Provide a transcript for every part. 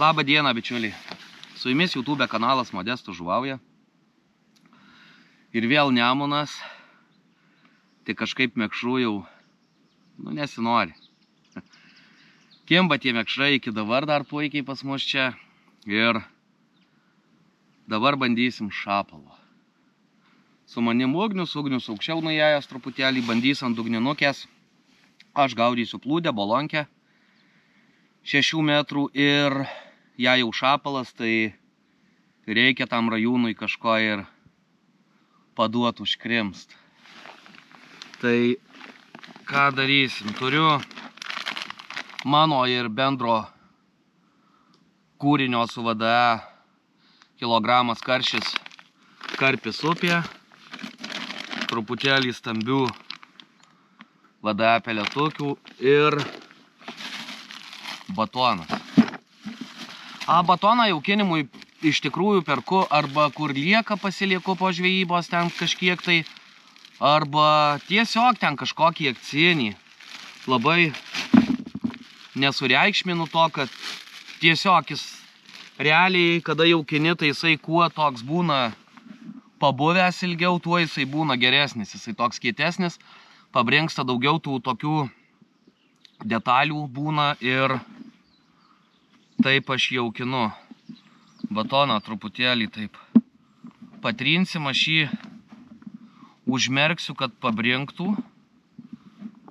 Labą dieną, bičiuliai. Su jumis YouTube kanalas Modestas žuvauja. Ir vėl Nemunas. Tai kažkaip mekšrų jau, nesinori. Kimba tie mekšrai iki dabar dar puikiai pas mus čia. Ir dabar bandysim šapalo. Su manim Ugnius aukščiau nuėjęs truputėlį, bandys ant dugninukės. Aš gaudysiu plūdę, bolonkę. 6 metrų ir jei jau šapalas, tai reikia tam rajūnui kažko ir paduot užkrimst. Tai ką darysim? Turiu mano ir bendro kūrinio su VDE kilogramas karpis upė, truputėlį stambių VDE peletukių ir batonas. Batoną jaukinimui iš tikrųjų perku arba kur lieka pasilieku po žvejybos ten kažkiek tai, arba tiesiog ten kažkokį akcinį. Labai nesureikšminu to, kad tiesiog jis realiai, kada jaukini, tai jisai kuo toks būna pabuvęs ilgiau, tuo jisai būna geresnis, jisai toks kietesnis, pabrinksta daugiau tų tokių detalių būna ir taip aš jaukinu. Batoną truputėlį taip patrinsim, aš jį užmerksiu, kad pabrinktų.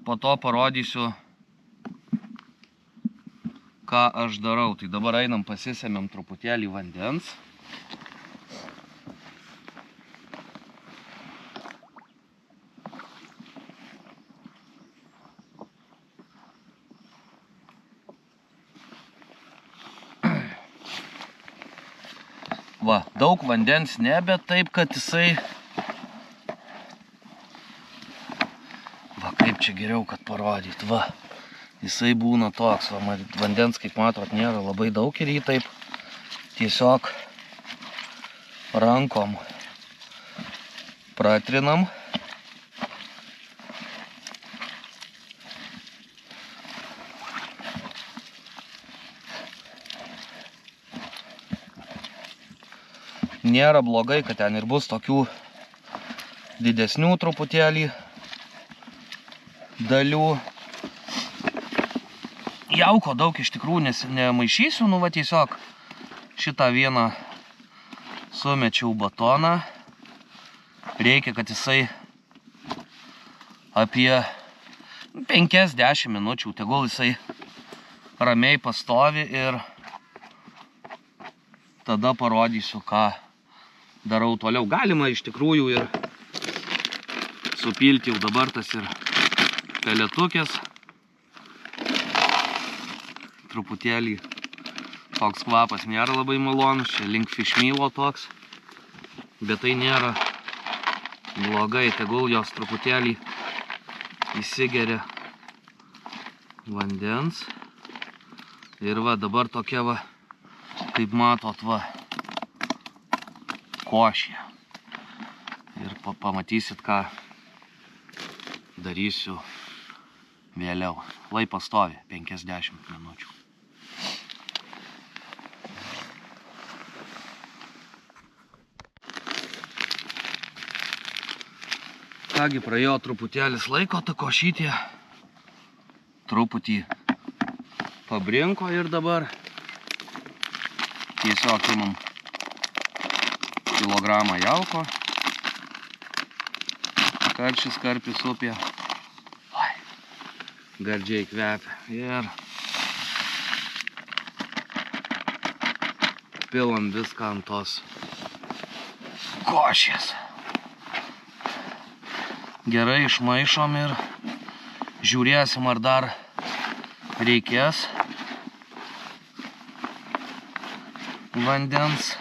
Po to parodysiu, ką aš darau. Tai dabar einam pasisemiam truputėlį vandens. Va, daug vandens ne, bet taip, kad jisai... Va, kaip čia geriau, kad parodyt. Va, jisai būna toks. Va, vandens, kaip matot, nėra labai daug ir jį taip tiesiog rankom pratrinam. Nėra blogai, kad ten ir bus tokių didesnių truputėlį dalių. Jauko daug iš tikrųjų nemaišysiu, va tiesiog šitą vieną sumečiau batoną. Reikia, kad jisai apie 5-10 minučių, tegul jisai ramiai pastovi ir tada parodysiu, ką darau toliau. Galima iš tikrųjų ir supilti jau dabar tas ir peletukės. Truputėlį toks kvapas nėra labai malonus, čia link fišmylo toks, bet tai nėra blogai, tegul jos truputėlį įsigeria vandens. Ir va, dabar tokia va, kaip matot, va, košė. Ir pamatysit, ką darysiu vėliau. Lai pastovi 50 minučių. Kągi, praėjo truputėlis laiko, ta košytė truputį pabrinko ir dabar tiesiog imam kilogramą jauko. Karpis upė. Gardžiai kvepia. Ir pilam viską ant tos košės. Gerai išmaišom ir žiūrėsim, ar dar reikės vandens.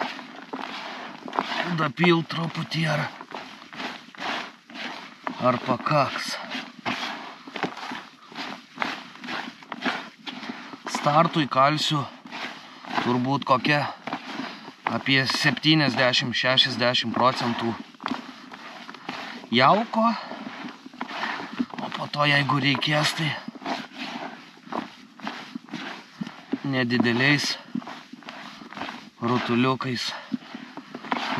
Dapil truputį ar pakaks. Startui kalsiu turbūt kokia apie 70-60 procentų jauko, o po to, jeigu reikės, tai nedideliais rutuliukais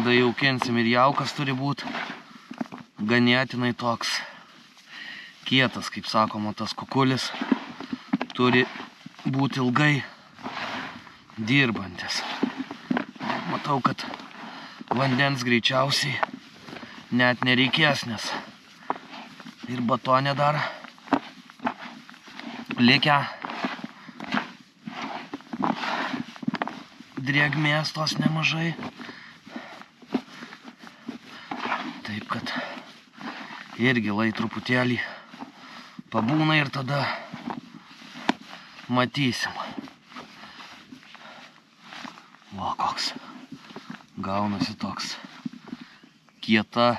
dajaukinsim. Ir jaukas turi būti ganėtinai toks kietas, kaip sakoma, tas kukulis turi būti ilgai dirbantis. Matau, kad vandens greičiausiai net nereikės, nes ir batonė dar likę drėgmės tos nemažai. Taip, kad irgi lai truputėlį pabūna ir tada matysim. Va, koks gaunasi toks kieta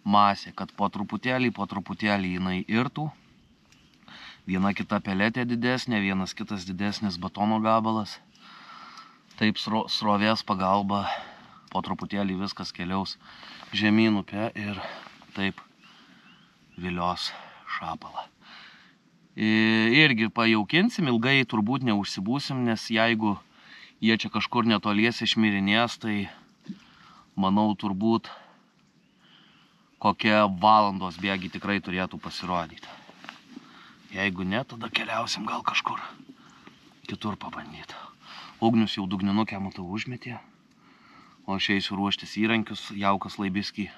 masė, kad po truputėlį jinai irtų. Viena kita peletė didesnė, vienas kitas didesnis batono gabalas. Taip srovės pagalba po truputėlį viskas keliaus žemyn upe ir taip vilios šapalą. Irgi pajaukinsim, ilgai turbūt neužsibūsim, nes jeigu jie čia kažkur netoliese išmirinės, tai manau turbūt kokią valandos bėgį tikrai turėtų pasirodyti. Jeigu ne, tada keliausim gal kažkur kitur pabandyti. Ugnius jau dugninukę, matau, užmetė, o aš eisiu ruoštis įrankius, jaukas laibiskį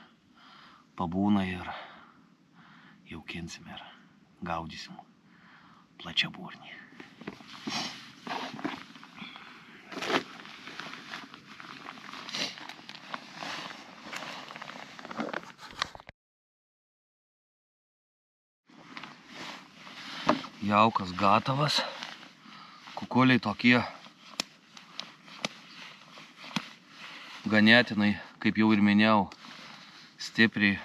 pabūna ir jaukinsim ir gaudysim plačiaburnį. Jaukas gatavas, kukuliai tokie ganėtinai, kaip jau ir minėjau, stipriai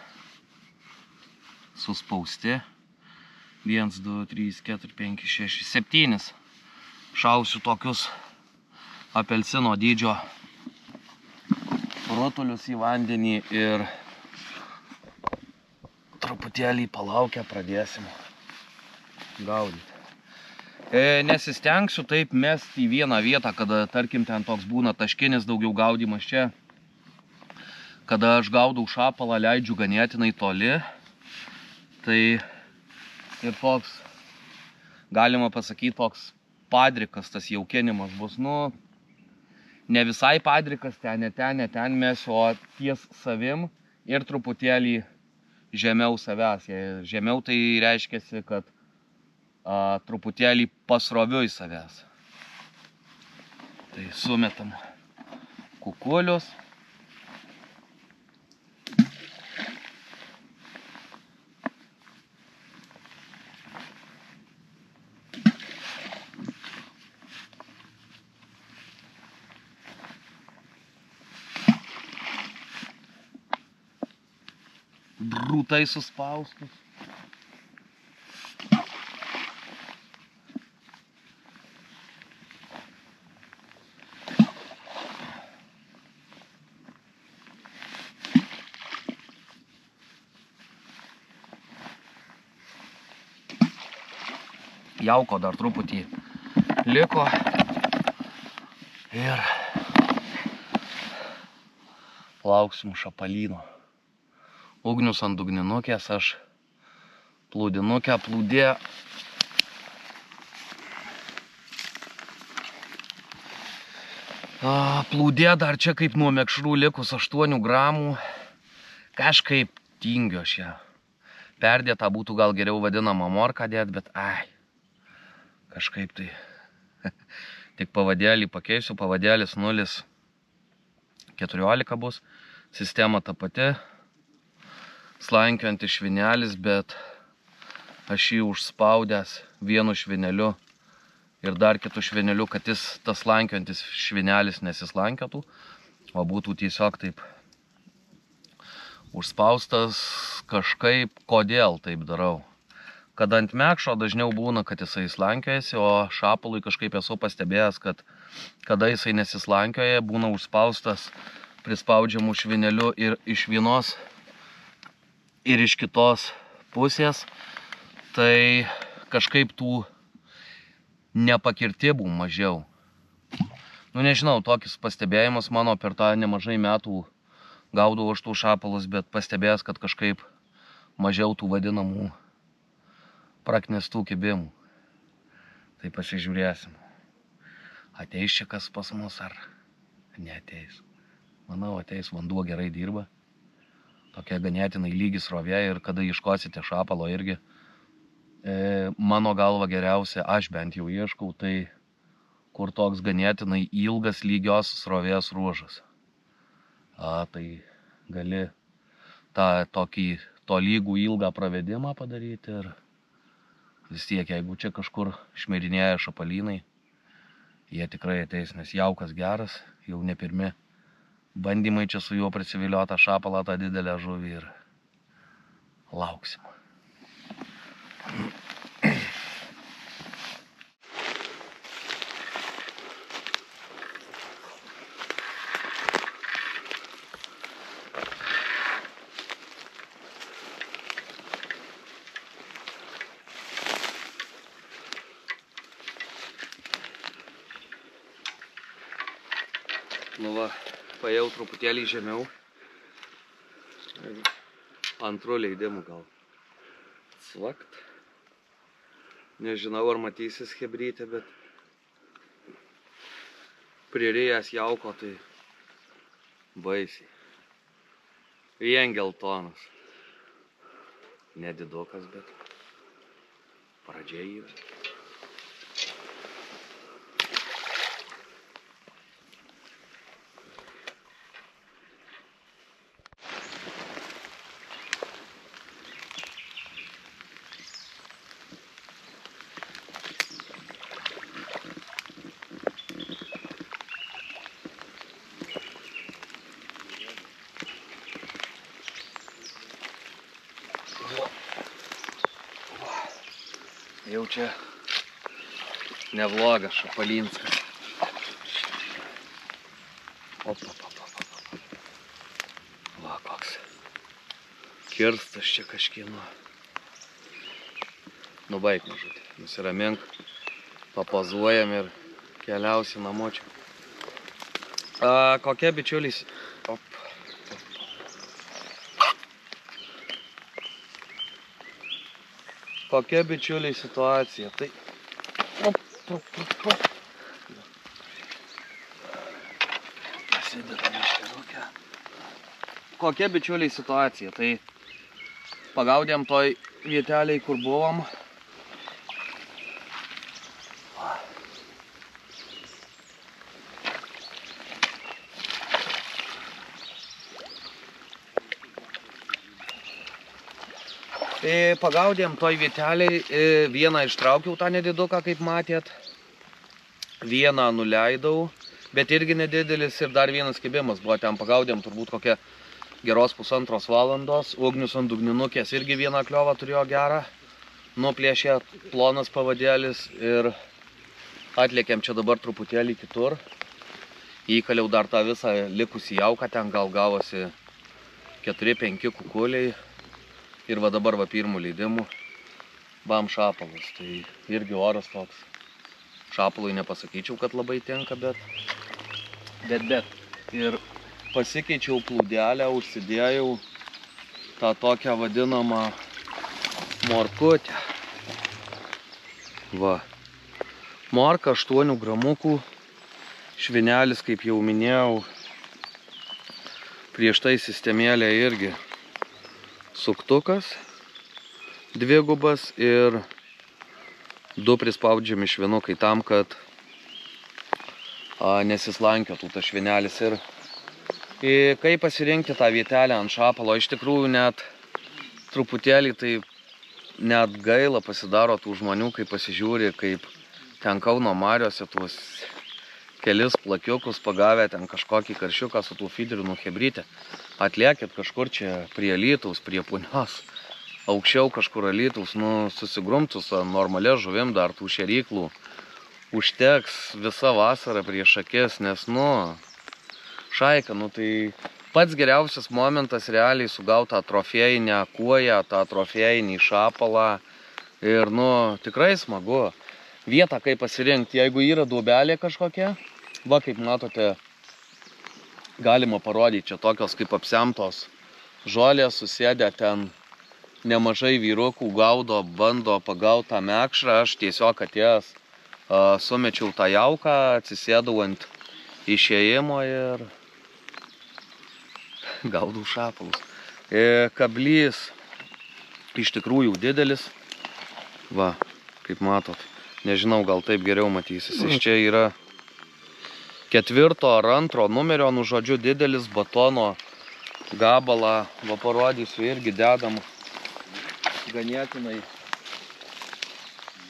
suspausti. 1, 2, 3, 4, 5, 6, 7 šausiu tokius apelsino dydžio rutulius į vandenį ir truputėlį palaukę pradėsim gaudyti. Nesistengsiu taip mesti į vieną vietą, kada, tarkim, ten toks būna taškinis daugiau gaudymas čia. Kada aš gaudau šapalą, leidžiu ganėtinai toli. Tai ir toks, galima pasakyti, toks padrikas tas jaukinimas bus. Nu, ne visai padrikas, ten mesiu, o ties savim ir truputėlį žemiau savęs. Žemiau tai reiškiasi, kad truputėlį pasroviui savęs. Tai sumetam kukulius. Brūtai suspaustus. Jauko dar truputį liko ir lauksim šapalyno. Ugnius ant dugninukės, aš plūdinukę, plūdė. Plūdė dar čia kaip nuo mekšrų likus 8 gramų. Kažkaip tingiu aš ją. Perdėta būtų gal geriau vadinama morką dėt, bet kažkaip tai tik pavadėlį pakeisiu, pavadėlis 0,14 bus, sistema ta pati, slankiojantis švinelis, bet aš jį užspaudęs vienu švineliu ir dar kitu švineliu, kad tas slankiojantis švinelis nesislankiotų, o būtų tiesiog taip užspaustas kažkaip. Kodėl taip darau? Kad ant mekšo dažniau būna, kad jisai slankiojasi, o šapalui kažkaip esu pastebėjęs, kad kada jisai nesislankioja, būna užspaustas prispaudžiamų švineliu ir iš vienos ir iš kitos pusės, tai kažkaip tų nepakirtimų mažiau. Nu nežinau, tokis pastebėjimas mano per tą nemažai metų gaudavau aš tų šapalus, bet pastebėjęs, kad kažkaip mažiau tų vadinamų praknestų kibimų. Tai pasižiūrėsim. Ateis čia kas pas mus ar neateis. Manau, ateis, vanduo gerai dirba. Tokia ganėtinai lygi srovė ir kada ieškosite šapalo irgi, mano galva geriausia, aš bent jau ieškau, tai kur toks ganėtinai ilgas lygios srovės ruožas. Tai gali tą tokį tolygų ilgą pravedimą padaryti ir vis tiek, jeigu čia kažkur šmirinėja šapalynai, jie tikrai ateis, nes jaukas geras, jau ne pirmi bandymai čia su juo prisivilioti tą šapalą, tą didelę žuvį ir lauksim. Nu va, paėjau truputėlį žemiau. Antru leidimu gal. Svakt. Nežinau, ar matysis hebrytė, bet prirėjęs jauko, tai baisiai. Vien geltonas. Nedidukas, bet pradžia yra. Jau čia nevlogas šapalinskas. Va, koks kirstas čia kažkieno. Nubaik mažutį, nusiramink, papozuojam ir keliausi namo čia. Kokia bičiulis? Kokia bičiuliai situacija, tai kokia bičiuliai situacija, tai pagaudėm toj vieteliai, kur buvom. Pagaudėm toj vieteliai, vieną ištraukiau tą nediduką, kaip matėt, vieną nuleidau, bet irgi nedidelis ir dar vienas kibimas buvo, ten pagaudėm turbūt kokią geros 1,5 valandos, ugnius ant dugninukės irgi vieną kliovą turėjo gerą, nuplėšė plonas pavadėlis ir atlėkėm čia dabar truputėlį kitur, įkaliau dar tą visą likusį jauką, ten gal gavosi 4-5 kukuliai. Ir va dabar va pirmų leidimų bam šapalus, tai irgi oras toks. Šapalui nepasakyčiau, kad labai tinka, bet. Ir pasikeičiau plūdelę, užsidėjau tą tokią vadinamą morkutę. Va. Morka 8 gramukų, švinelis, kaip jau minėjau, prieš tai sistemėlė irgi. Suktukas, dvigubas ir 2 prispaudžiami švinukai tam, kad nesislankiotų tas švinelis. Ir kaip pasirinkti tą vietelę ant šapalo, iš tikrųjų net truputėlį tai net gaila pasidaro tų žmonių, kai pasižiūri, kaip ten Kauno mariose tuos kelis plakiukus pagavę ten kažkokį karšiuką su tų fiderių hebrytę. Atliekit kažkur čia prie Alytaus, prie Punios, aukščiau kažkur Alytaus, susigrumtų su normalia žuvim dar tų šėryklų užteks visa vasara prieš akis, nes, šaika, tai pats geriausias momentas realiai sugauti tą trofėjinę kuoją, tą trofėjinį šapalą ir, tikrai smagu. Vietą kaip pasirinkti, jeigu yra duobelė kažkokia, va, kaip matote, galima parodyti, čia tokios kaip apsemtos žolės, susėdę ten nemažai vyrukų gaudo, bando pagauti tą mekšrą, aš tiesiog atėjęs sumečiau tą jauką, atsisėdau ant išėjimo ir gaudau šapalus. Kablys iš tikrųjų didelis, va, kaip matot, nežinau, gal taip geriau matysis. Iš čia yra 4 ar 2 numerio, žodžiu, didelis batono gabalą, va, parodysiu, irgi dedam ganėtinai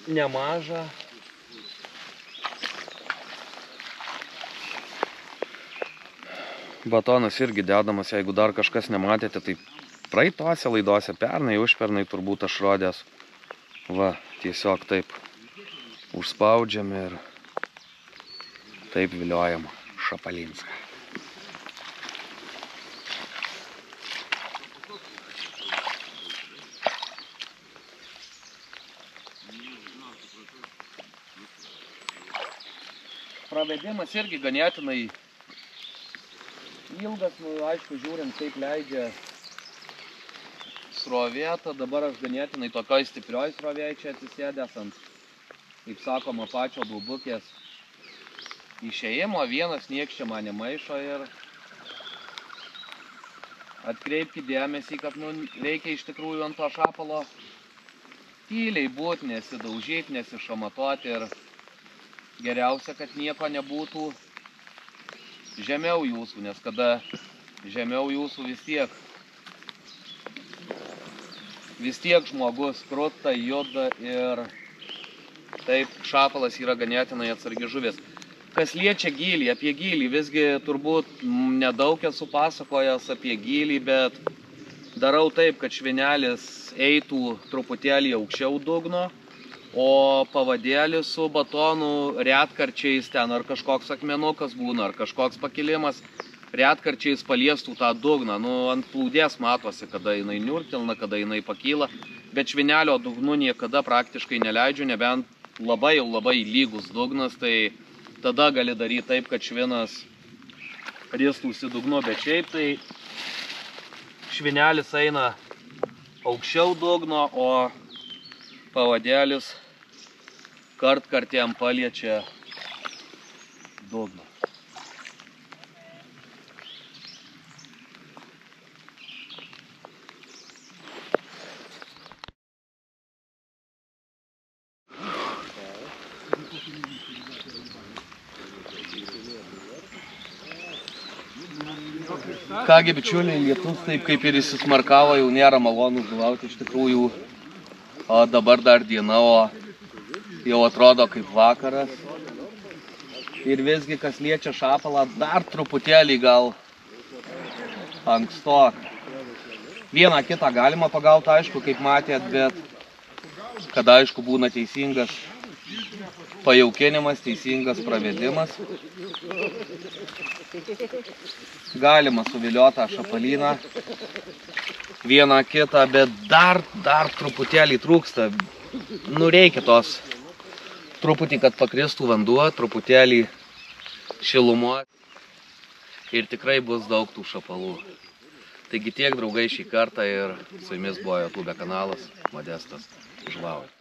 nemažą. Batonas irgi dedamas, jeigu dar kažkas nematėte, tai praeitose laidose, pernai, užpernai turbūt aš rodęs. Va, tiesiog taip užspaudžiam ir taip viliojam šapalinską. Pravedimas irgi ganėtinai ilgas, aišku, žiūrint, kaip leidžia srovė, dabar aš ganėtinai tokioj stiprioj srovėj čia atsisėdęs ant, kaip sakoma, pačio dubukės išėjimo, vienas nieks čia mane maišo ir atkreipkite dėmesį, kad reikia iš tikrųjų ant to šapalo tyliai būti, nesidaužyti, nesišamatuoti ir geriausia, kad nieko nebūtų žemiau jūsų, nes kada žemiau jūsų vis tiek žmogus kruta, juda ir taip šapalas yra ganėtinai atsargi žuvis. Kas liečia gylį, apie gylį, visgi turbūt nedaug esu pasakojęs apie gylį, bet darau taip, kad švinelis eitų truputėlį aukščiau dugno, o pavadėlis su batonu retkarčiais ten ar kažkoks akmenukas būna, ar kažkoks pakilimas, retkarčiais paliestų tą dugną. Ant plūdės matosi, kada jinai niurtilna, kada jinai pakyla, bet švinelio dugnu niekada praktiškai neleidžiu, nebent labai lygus dugnas, tai tada gali daryti taip, kad švinas ristųsi dugnu, bet šiaip tai švinelis eina aukščiau dugno, o pavadėlis kartkartėm paliečia dugną. Kągi, bičiuliai, lietus taip kaip ir įsismarkavo, jau nėra malonu žuvauti iš tikrųjų. O dabar dar diena, o jau atrodo kaip vakaras. Ir visgi, kas liečia šapalą, dar truputėlį gal anksto. Vieną kitą galima pagauti, aišku, kaip matėt, bet kada, aišku, būna teisingas pajaukinimas, teisingas pravedimas. Galima suvilioti tą šapalyną. Vieną kitą, bet dar truputėlį trūksta. Reikia tos truputį, kad pakristų vanduo, truputėlį šilumo. Ir tikrai bus daug tų šapalų. Taigi tiek, draugai, šį kartą ir su jumis buvo YouTube kanalas Modestas žvauja.